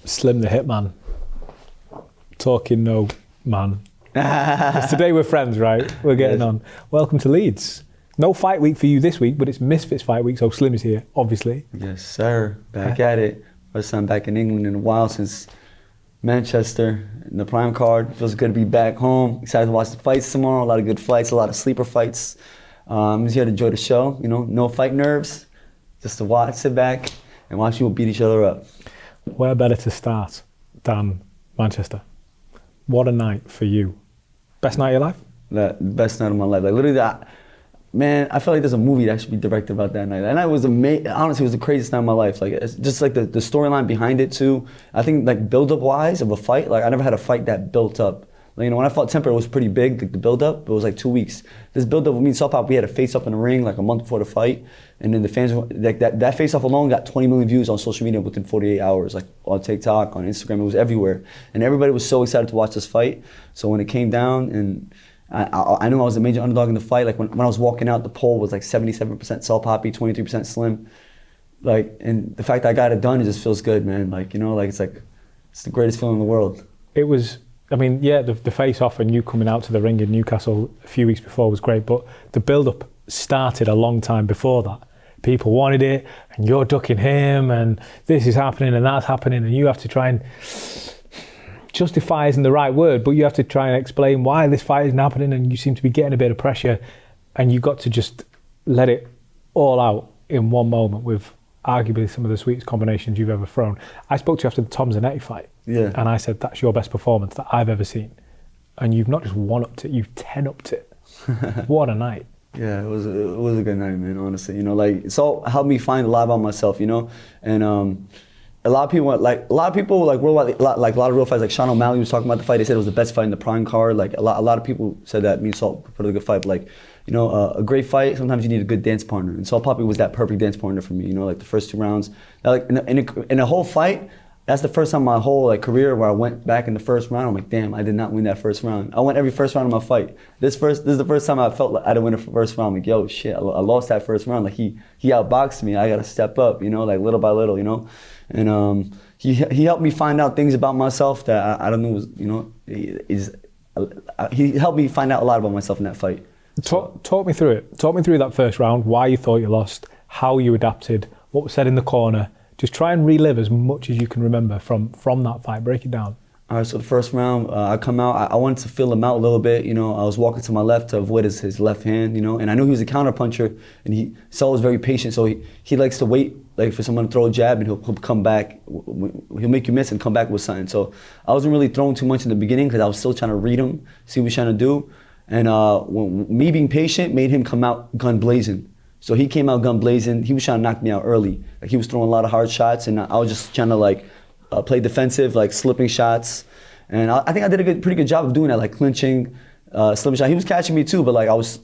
Slim the Hitman. Talking no man. 'Cause today we're friends, right? We're getting on. Welcome to Leeds. No fight week for you this week, but it's Misfits fight week, so Slim is here, obviously. Yes, sir. Back at it. First time back in England in a while since Manchester in the prime card. Feels good to be back home. Excited to watch the fights tomorrow. A lot of good fights, a lot of sleeper fights. I'm just here to enjoy the show. You know, no fight nerves. Just to watch, sit back, and watch people beat each other up. Where better to start than Manchester? What a night for you. Best night of your life? The best night of my life. Like literally that. Man, I feel like there's a movie that should be directed about that night. That night was amazing. Honestly, it was the craziest night of my life. Like, it's just like the storyline behind it too. I think like build-up wise of a fight, like I never had a fight that built up. Like, you know, when I fought Temper, it was pretty big. Like, the build-up, it was like 2 weeks. This build-up with me and Salt Papi, we had a face-up in the ring like a month before the fight, and then the fans, like that face-off alone got 20 million views on social media within 48 hours, like on TikTok, on Instagram, it was everywhere, and everybody was so excited to watch this fight. So when it came down, and I knew I was a major underdog in the fight. Like when I was walking out, the poll was like 77% Salt Papi, 23% Slim. Like, and the fact that I got it done, it just feels good, man. Like, you know, like it's the greatest feeling in the world. It was, I mean, yeah, the face-off and you coming out to the ring in Newcastle a few weeks before was great, but the build-up started a long time before that. People wanted it, and you're ducking him, and this is happening, and that's happening, and you have to try and justify isn't the right word, but you have to try and explain why this fight isn't happening, and you seem to be getting a bit of pressure, and you got to just let it all out in one moment with arguably some of the sweetest combinations you've ever thrown. I spoke to you after the Tom Zanetti fight, and I said that's your best performance that I've ever seen, and you've not just one-upped it, you've 10-upped it. What a night. Yeah, it was a good night, man, honestly. You know, like, it's all helped me find a lot about myself, you know, and a lot of people worldwide, like a lot of real fights, like Sean O'Malley was talking about the fight. They said it was the best fight in the prime card. Like a lot of people said that me and Salt put a good fight. But like, you know, a great fight, sometimes you need a good dance partner. And Salt Papi was that perfect dance partner for me. You know, like the first 2 rounds, like in a whole fight, that's the first time in my whole like career where I went back in the first round. I'm like, damn, I did not win that first round. I won every first round of my fight. This is the first time I felt like I didn't win the first round. I'm like, yo, shit, I lost that first round. Like he outboxed me. I got to step up, you know, like little by little, you know, and he helped me find out things about myself that I don't know was, you know, he helped me find out a lot about myself in that fight. Talk me through it. Talk me through that first round, why you thought you lost, how you adapted, what was said in the corner. Just try and relive as much as you can remember from that fight. Break it down. All right, so the first round, I come out, I wanted to feel him out a little bit, you know, I was walking to my left to avoid his left hand, you know, and I knew he was a counter puncher, and Saul was very patient, so he likes to wait like for someone to throw a jab, and he'll come back, he'll make you miss and come back with something. So I wasn't really throwing too much in the beginning because I was still trying to read him, see what he was trying to do, and me being patient made him come out gun blazing. So he came out gun blazing, he was trying to knock me out early, like he was throwing a lot of hard shots, and I was just trying to like, play defensive, like slipping shots, and I think I did a pretty good job of doing that, like clinching, slipping shot. He was catching me too, but like I was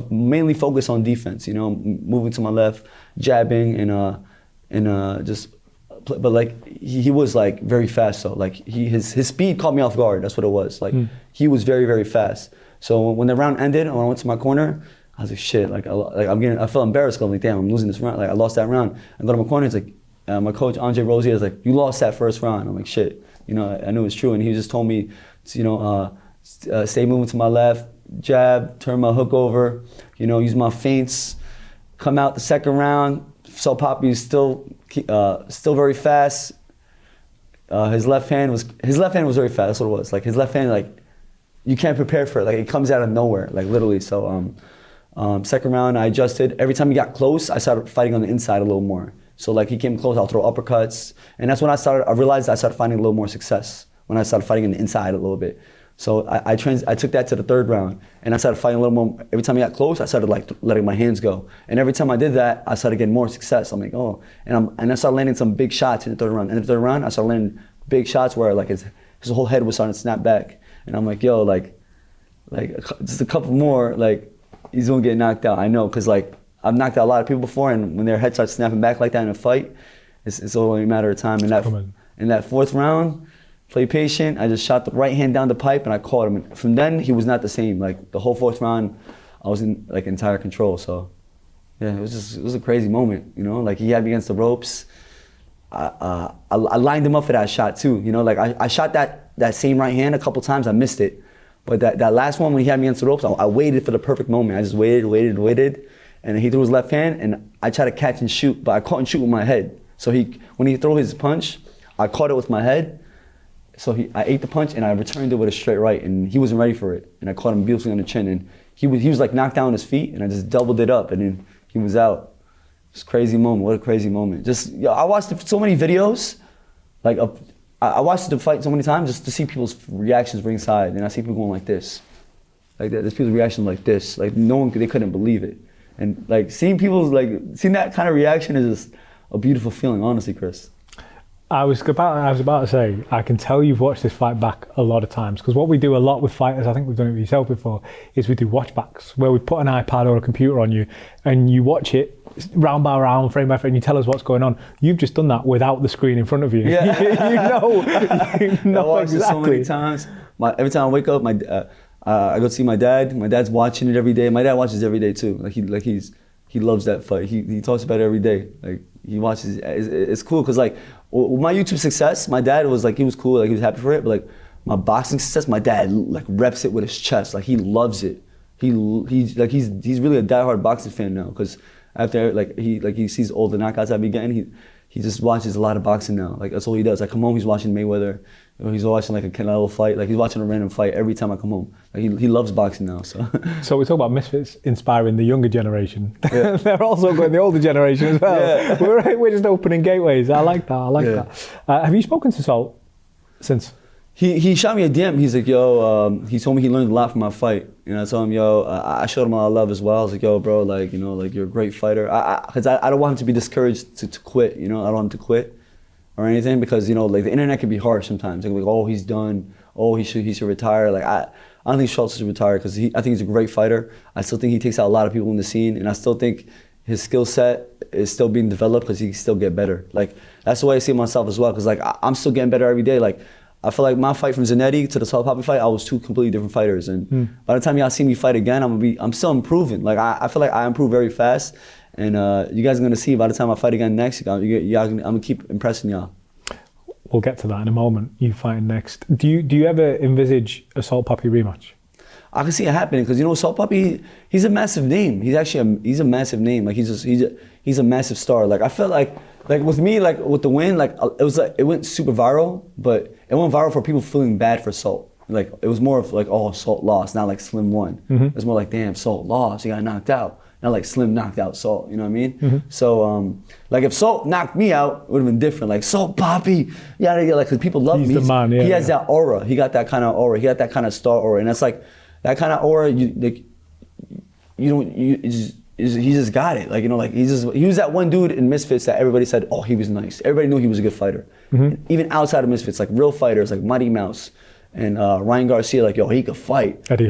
mainly focused on defense, you know, moving to my left, jabbing, and just. But like he was like very fast, so like his speed caught me off guard. That's what it was. Like he was very, very fast. So when the round ended, when I went to my corner, I was like, shit. Like I felt embarrassed. I'm like, damn, I'm losing this round. Like I lost that round. I go to my corner. It's like. My coach, Andre Rozier, was like, you lost that first round. I'm like, shit. You know, I knew it was true. And he just told me, to, you know, stay moving to my left, jab, turn my hook over, you know, use my feints, come out the second round. Salt Papi is still very fast. His left hand was very fast. That's what it was. Like his left hand, like you can't prepare for it. Like it comes out of nowhere, like literally. So second round, I adjusted. Every time he got close, I started fighting on the inside a little more. So like he came close, I'll throw uppercuts. And that's when I realized I started finding a little more success when I started fighting on the inside a little bit. So I took that to the third round, and I started fighting a little more. Every time he got close, I started like letting my hands go. And every time I did that, I started getting more success. I'm like, oh, and I started landing some big shots in the third round. And in the third round, I started landing big shots where like his whole head was starting to snap back. And I'm like, yo, like just a couple more, like he's gonna get knocked out. I know, cause like I've knocked out a lot of people before, and when their head starts snapping back like that in a fight, it's only a matter of time. In that fourth round, play patient. I just shot the right hand down the pipe and I caught him. And from then, he was not the same. Like the whole fourth round, I was in like entire control. So yeah, it was a crazy moment, you know. Like he had me against the ropes, I lined him up for that shot too. You know, like I shot that same right hand a couple times. I missed it, but that last one when he had me against the ropes, I waited for the perfect moment. I just waited, and he threw his left hand, and I tried to catch and shoot, but I caught and shoot with my head. So when he threw his punch, I caught it with my head. So I ate the punch and I returned it with a straight right, and he wasn't ready for it. And I caught him beautifully on the chin, and he was like knocked down on his feet, and I just doubled it up, and then he was out. It's a crazy moment. What a crazy moment. I watched so many videos, like I watched the fight so many times just to see people's reactions ringside, and I see people going like this, like that. There's people's reaction like this, like they couldn't believe it, and like seeing that kind of reaction is just a beautiful feeling, honestly, Chris. I was about to say, I can tell you've watched this fight back a lot of times, because what we do a lot with fighters, I think we've done it with yourself before, is we do watch backs where we put an iPad or a computer on you and you watch it round by round, frame by frame, and you tell us what's going on. You've just done that without the screen in front of you. Yeah. you know I watched exactly. it so many times. Every time I wake up, I go see my dad. My dad's watching it every day. My dad watches every day too. He loves that fight. He talks about it every day. Like he watches. It's cool because like with my YouTube success, my dad was like, he was cool. Like he was happy for it. But like my boxing success, my dad like reps it with his chest. Like he loves it. He's really a diehard boxing fan now because after he sees all the knockouts I be getting, he just watches a lot of boxing now. Like that's all he does. I come home, he's watching Mayweather. He's watching like a Canelo fight. Like he's watching a random fight every time I come home. Like he loves boxing now. So we talk about Misfits inspiring the younger generation. Yeah. They're also going the older generation as well. Yeah. We're just opening gateways. I like that. Have you spoken to Salt since? He shot me a DM. He's like, yo, he told me he learned a lot from my fight. And I told him, yo, I showed him a lot of love as well. I was like, yo, bro, like, you know, like you're a great fighter. Because I don't want him to be discouraged to quit, you know, I don't want him to quit or anything because, you know, like the internet can be harsh sometimes. Like, oh, he's done. Oh, he should retire. Like, I don't think Schultz should retire because I think he's a great fighter. I still think he takes out a lot of people in the scene. And I still think his skill set is still being developed because he can still get better. Like, that's the way I see myself as well. Because, like, I'm still getting better every day. Like, I feel like my fight from Zanetti to the Salt Papi fight, I was two completely different fighters. And by the time y'all see me fight again, I'm still improving. Like I feel like I improve very fast. And you guys are gonna see by the time I fight again next, I'm gonna keep impressing y'all. We'll get to that in a moment. You fighting next. Do you ever envisage a Salt Papi rematch? I can see it happening because, you know, Salt Papi, he's a massive name. He's a massive name. Like he's a massive star. Like I felt like with me, like with the win, like it went super viral, but it went viral for people feeling bad for Salt. Like it was more of like, oh, Salt lost, not like Slim won. It was more like, damn, Salt lost, he got knocked out. Not like Slim knocked out Salt, you know what I mean? So like if Salt knocked me out, it would have been different. Like Salt Papi, yeah, like because people love He's me. The man, yeah, he has that aura. He got that kind of aura. He got that kind of star aura, and that's like that kind of aura. He just got it. Like, you know, like he was that one dude in Misfits that everybody said, oh, he was nice. Everybody knew he was a good fighter. Even outside of Misfits, like real fighters like Mighty Mouse and Ryan Garcia, like, yo, he could fight. Eddie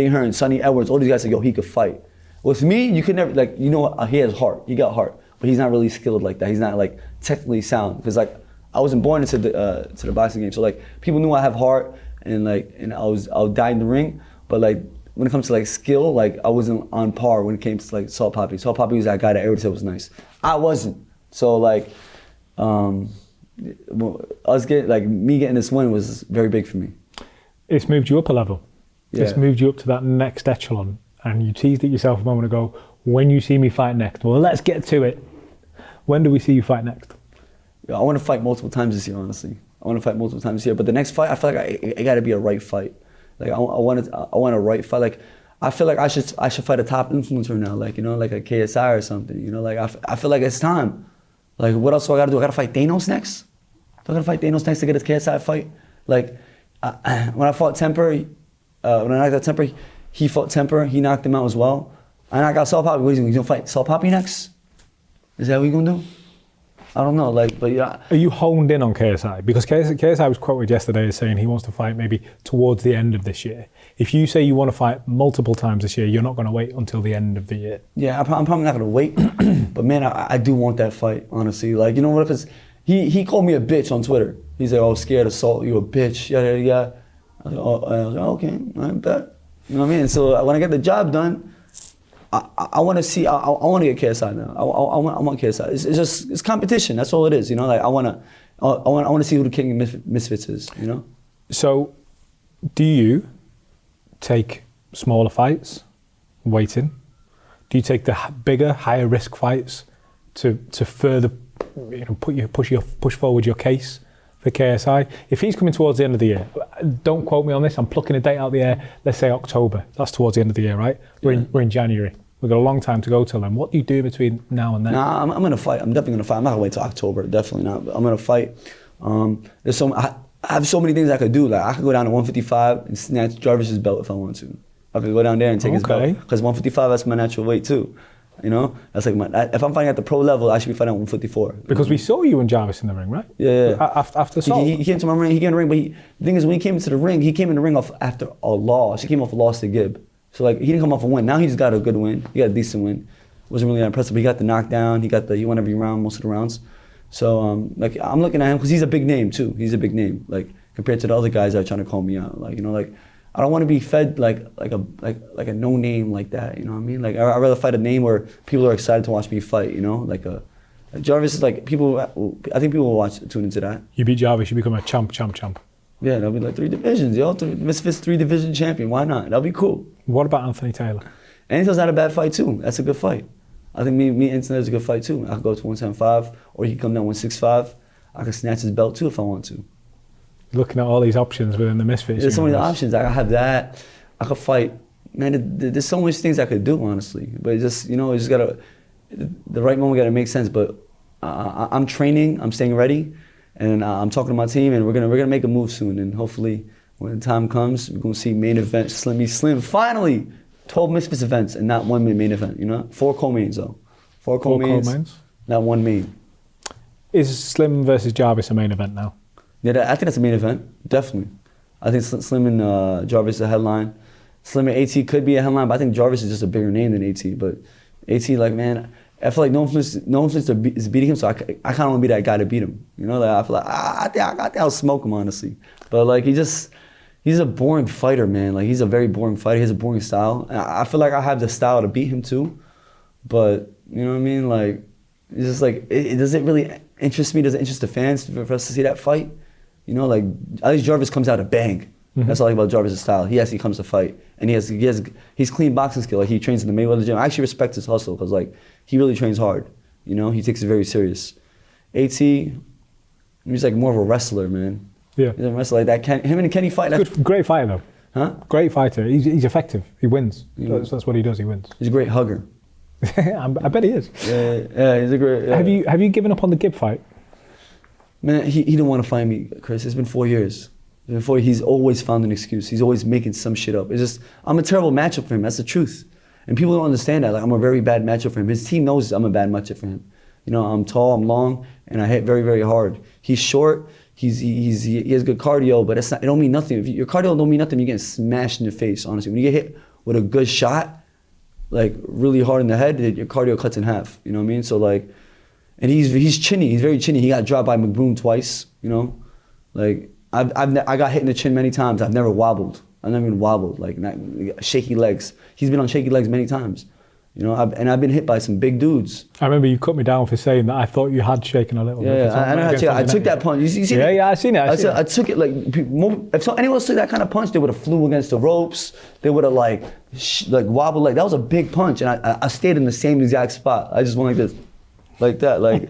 Hearn, Sonny Edwards, all these guys like, yo, he could fight. With me, you could never, like, you know, he has heart. He got heart, but he's not really skilled like that. He's not like technically sound because like I wasn't born into the boxing game, so like people knew I have heart and I'll die in the ring, but like when it comes to like skill, like I wasn't on par when it came to like Salt Papi. Salt Papi was that guy that everybody said was nice. I wasn't. So like me getting this win was very big for me. It's moved you up a level. Yeah. It's moved you up to that next echelon. And you teased it yourself a moment ago, when you see me fight next. Well, let's get to it. When do we see you fight next? I want to fight multiple times this year, honestly. But the next fight, I feel like it got to be a right fight. Like I want a right fight. Like I feel like I should fight a top influencer now, like, you know, like a KSI or something. You know, like I feel like it's time. Like what else do I got to do? I got to fight Thanos next. Do I got to fight Thanos next to get a KSI fight? Like when I fought Temper, when I knocked out Temper, he fought Temper. He knocked him out as well. I knocked out Salt Papi. What, you gonna fight Salt Papi next? Is that what you gonna do? I don't know, like, but yeah. Are you honed in on KSI? Because KSI was quoted yesterday as saying he wants to fight maybe towards the end of this year. If you say you want to fight multiple times this year, you're not going to wait until the end of the year. Yeah, I'm probably not going to wait. But man, I do want that fight, honestly. Like, you know what? Because he called me a bitch on Twitter. He's like, oh, scared of Salt, you a bitch, yada, yada, yada. I was like, okay, I bet. You know what I mean? So when I get the job done, I want to see. I want to get KSI now. I want KSI. It's competition. That's all it is. You know, like I want to see who the king of Misfits is. You know. So, do you take smaller fights, waiting? Do you take the bigger, higher risk fights to further, push forward your case for KSI? If he's coming towards the end of the year, don't quote me on this. I'm plucking a date out of the air. Let's say October. That's towards the end of the year, right? We're in January. We've got a long time to go till then. What do you do between now and then? Nah, I'm gonna fight. I'm definitely gonna fight. I'm not gonna wait till October. Definitely not. But I'm gonna fight. I have so many things I could do. Like I could go down to 155 and snatch Jarvis's belt if I want to. I could go down there and take his belt because 155 that's my natural weight too. You know, that's like if I'm fighting at the pro level, I should be fighting at 154. Because we saw you and Jarvis in the ring, right? Yeah. After Salt. He came to my ring. He came in the ring, but the thing is, when he came into the ring, he came in the ring after a loss. He came off a loss to Gibb. So like he didn't come off a win. Now he just got a good win. He got a decent win. Wasn't really that impressive, but he got the knockdown. He won every round, most of the rounds. So like I'm looking at him because he's a big name too. He's a big name, like compared to the other guys that are trying to call me out. Like like I don't want to be fed like a no name like that. You know what I mean? Like I'd rather fight a name where people are excited to watch me fight. You know, like Jarvis is like people. I think people will tune into that. You beat Jarvis, you become a champ. Yeah, that'll be like 3 divisions, yo. Misfits 3 division champion. Why not? That'll be cool. What about Anthony Taylor? Anthony Taylor's not a bad fight too. That's a good fight. I think me and Anthony's a good fight too. I could go to 175, or he could come down 165. I could snatch his belt too if I want to. Looking at all these options within the Misfits. There's so many options. I have that. I could fight. Man, there's so much things I could do, honestly. But it's just, it's just gotta, the right moment gotta make sense. But I'm training. I'm staying ready, and I'm talking to my team, and we're gonna make a move soon. And hopefully, when the time comes, we're gonna see main event Slim. Finally, 12 Misfits events and not one main event. 4 co-mains though. 4 co-mains. Not one main. Is Slim versus Jarvis a main event now? Yeah, I think that's a main event, definitely. I think Slim and Jarvis is a headline. Slim and AT could be a headline, but I think Jarvis is just a bigger name than AT. But AT, like, man, I feel like no influence is beating him, so I kind of want to be that guy to beat him. Like I feel like I think I'll smoke him, honestly. But like he's a boring fighter, man. Like he's a very boring fighter. He has a boring style. And I feel like I have the style to beat him too. But you know what I mean? Like it's just like does it really interest me? Does it interest the fans for us to see that fight? Like at least Jarvis comes out to bang. Mm-hmm. That's all I like about Jarvis' style. He actually comes to fight, and he's clean boxing skill. Like he trains in the Mayweather gym. I actually respect his hustle because like he really trains hard. He takes it very serious. AT, he's like more of a wrestler, man. Yeah, he's a wrestler like that. Him and Kenny fight. Great fighter though. Huh? Great fighter. He's effective. He wins. That's what he does. He wins. He's a great hugger. I bet he is. Yeah. He's a great. Yeah. Have you given up on the Gibb fight? Man, he didn't want to fight me, Chris. It's been 4 years. He's always found an excuse. He's always making some shit up. It's just, I'm a terrible matchup for him. That's the truth. And people don't understand that. Like, I'm a very bad matchup for him. His team knows I'm a bad matchup for him. I'm tall, I'm long, and I hit very, very hard. He's short. He has good cardio, but it don't mean nothing. If your cardio don't mean nothing, you're getting smashed in the face, honestly. When you get hit with a good shot, like really hard in the head, your cardio cuts in half. You know what I mean? So like, and he's chinny. He's very chinny. He got dropped by McBroom twice. Like I got hit in the chin many times. I've never wobbled. I've never even wobbled. Like shaky legs. He's been on shaky legs many times. I've been hit by some big dudes. I remember you cut me down for saying that I thought you had shaken a little bit. Yeah, I took that punch. You see yeah, I seen it. I took it like if anyone else took that kind of punch, they would have flew against the ropes. They would have like wobbled. Like that was a big punch, and I stayed in the same exact spot. I just went like this. Like that, like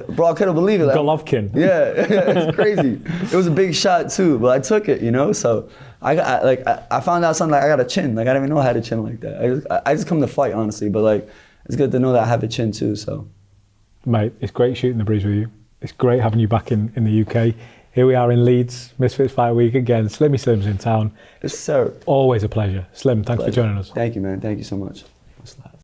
bro, I couldn't believe it. Like, Golovkin. Yeah, it's crazy. It was a big shot too, but I took it, So I found out something like I got a chin. Like I didn't even know I had a chin like that. I just come to fight, honestly, but like it's good to know that I have a chin too. So, mate, it's great shooting the breeze with you. It's great having you back in the UK. Here we are in Leeds, Misfits Fight Week again. Slimmy Slim's in town. Yes, sir. Always a pleasure. Slim, thanks for joining us. Thank you, man. Thank you so much.